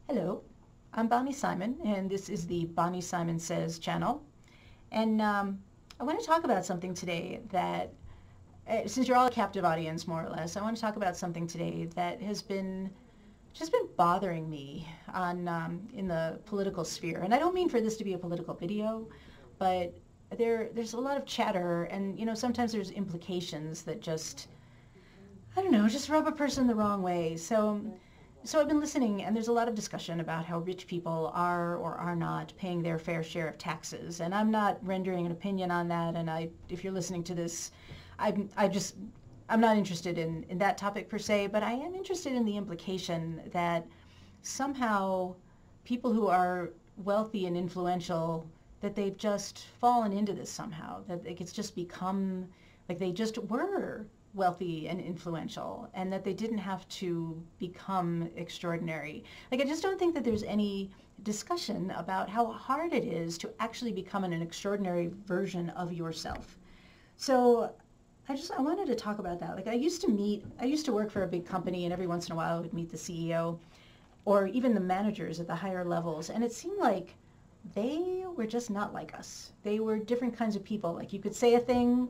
Hello, I'm Bonnie Simon, and this is the Bonnie Simon Says channel. And I want to talk about something today that, since you're all a captive audience, more or less, I want to talk about something today that has been just been bothering me on in the political sphere. And I don't mean for this to be a political video, but there's a lot of chatter, and sometimes there's implications that just, I don't know, just rub a person the wrong way. So I've been listening, and there's a lot of discussion about how rich people are or are not paying their fair share of taxes. And I'm not rendering an opinion on that. And if you're listening to this, I'm not interested in that topic per se, but I am interested in the implication that somehow people who are wealthy and influential, that they've just fallen into this somehow, that it's just become like they just were wealthy and influential, and that they didn't have to become extraordinary. Like, I just don't think that there's any discussion about how hard it is to actually become an extraordinary version of yourself. So I wanted to talk about that. Like, I used to work for a big company, and every once in a while I would meet the CEO or even the managers at the higher levels, and it seemed like they were just not like us. They were different kinds of people. Like, you could say a thing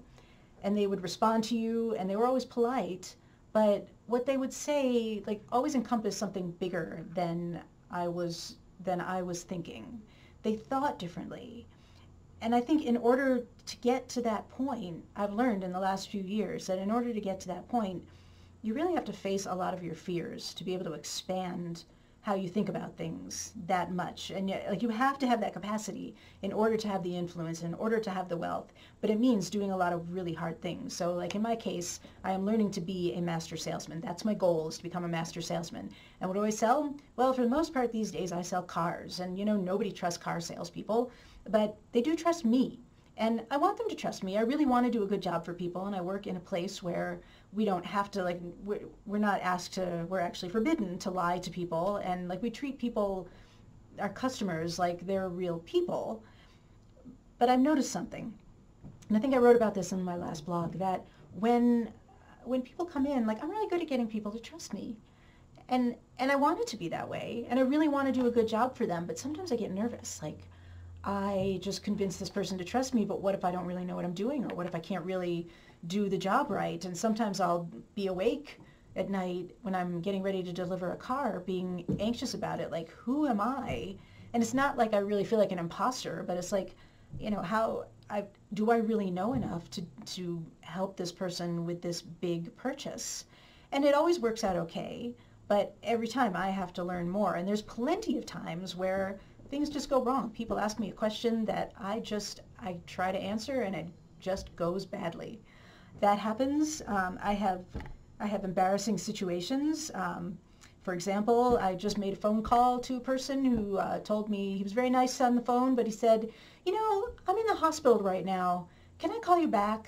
and they would respond to you, and they were always polite, but what they would say like always encompassed something bigger than I was thinking. They thought differently. And I think in order to get to that point, I've learned in the last few years that in order to get to that point, you really have to face a lot of your fears to be able to expand how you think about things that much. And yet, like, you have to have that capacity in order to have the influence, in order to have the wealth, but it means doing a lot of really hard things. So like in my case, I am learning to be a master salesman. That's my goal, is to become a master salesman. And what do I sell? Well, for the most part these days I sell cars, and nobody trusts car salespeople, but they do trust me. And I want them to trust me. I really want to do a good job for people, and I work in a place where we don't have to, like, we're not asked to, we're actually forbidden to lie to people, and like we treat people, our customers, like they're real people. But I've noticed something, and I think I wrote about this in my last blog, that when people come in, like, I'm really good at getting people to trust me. And I want it to be that way, and I really want to do a good job for them, but sometimes I get nervous. Like, I just convinced this person to trust me, but what if I don't really know what I'm doing? Or what if I can't really do the job right? And sometimes I'll be awake at night when I'm getting ready to deliver a car, being anxious about it. Like, who am I? And it's not like I really feel like an imposter, but it's like, do I really know enough to help this person with this big purchase? And it always works out okay, but every time I have to learn more. And there's plenty of times where things just go wrong. People ask me a question that I try to answer, and it just goes badly. That happens. I have embarrassing situations. For example, I just made a phone call to a person who told me, he was very nice on the phone, but he said, I'm in the hospital right now. Can I call you back?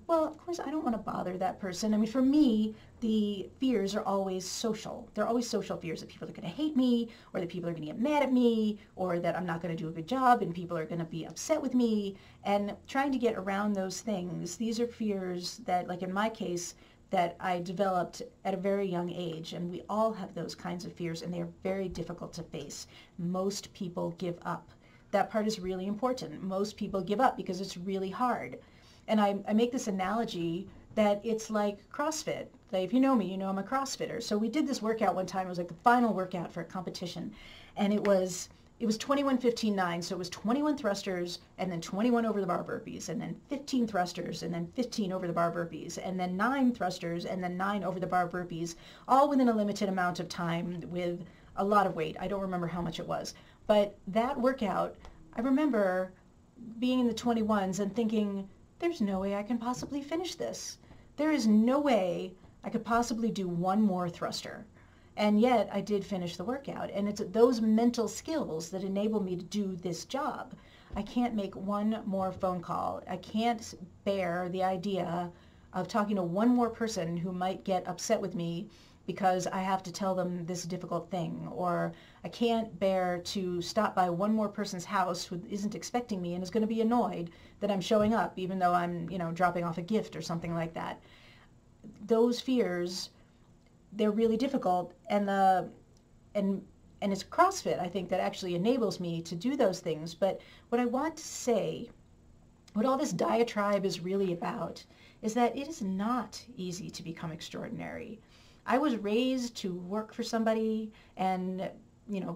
Well, of course, I don't want to bother that person. I mean, for me, the fears are always social. They're always social fears, that people are going to hate me, or that people are going to get mad at me, or that I'm not going to do a good job and people are going to be upset with me. And trying to get around those things, these are fears that, like in my case, that I developed at a very young age. And we all have those kinds of fears, and they're very difficult to face. Most people give up. That part is really important. Most people give up because it's really hard. And I make this analogy that it's like CrossFit. Like, if you know me, you know I'm a CrossFitter. So we did this workout one time. It was like the final workout for a competition. And it was 21, 15, 9. So it was 21 thrusters, and then 21 over the bar burpees, and then 15 thrusters, and then 15 over the bar burpees, and then 9 thrusters, and then 9 over the bar burpees, all within a limited amount of time with a lot of weight. I don't remember how much it was. But that workout, I remember being in the 21s and thinking, there's no way I can possibly finish this. There is no way I could possibly do one more thruster. And yet I did finish the workout. And it's those mental skills that enable me to do this job. I can't make one more phone call. I can't bear the idea of talking to one more person who might get upset with me because I have to tell them this difficult thing, or I can't bear to stop by one more person's house who isn't expecting me and is going to be annoyed that I'm showing up even though I'm, dropping off a gift or something like that. Those fears, they're really difficult, and And it's CrossFit, I think, that actually enables me to do those things. But what I want to say, what all this diatribe is really about, is that it is not easy to become extraordinary. I was raised to work for somebody and,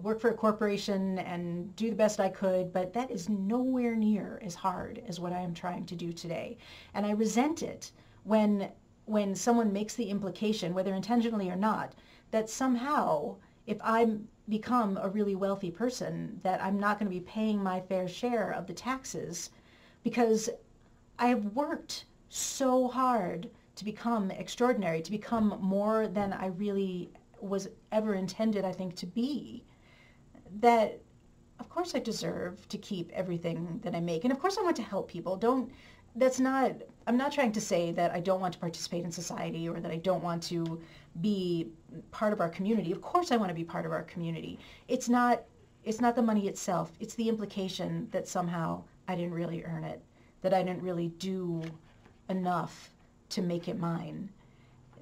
work for a corporation and do the best I could, but that is nowhere near as hard as what I am trying to do today. And I resent it when someone makes the implication, whether intentionally or not, that somehow if I become a really wealthy person, that I'm not going to be paying my fair share of the taxes, because I have worked so hard to become extraordinary, to become more than I really was ever intended, I think, to be, that of course I deserve to keep everything that I make. And of course I want to help people. I'm not trying to say that I don't want to participate in society or that I don't want to be part of our community. Of course I want to be part of our community. It's not the money itself. It's the implication that somehow I didn't really earn it, that I didn't really do enough to make it mine.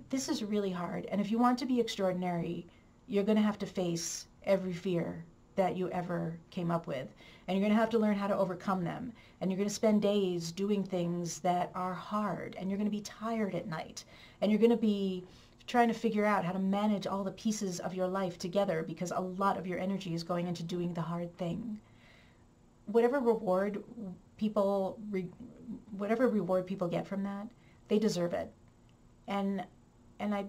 This is really hard. And if you want to be extraordinary, you're going to have to face every fear that you ever came up with. And you're going to have to learn how to overcome them. And you're going to spend days doing things that are hard. And you're going to be tired at night. And you're going to be trying to figure out how to manage all the pieces of your life together, because a lot of your energy is going into doing the hard thing. Whatever reward people get from that, they deserve it. And I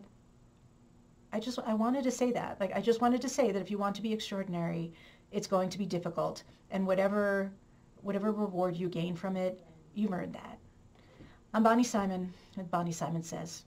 wanted to say that. I just wanted to say that if you want to be extraordinary, it's going to be difficult. And whatever reward you gain from it, you've earned that. I'm Bonnie Simon, and Bonnie Simon Says.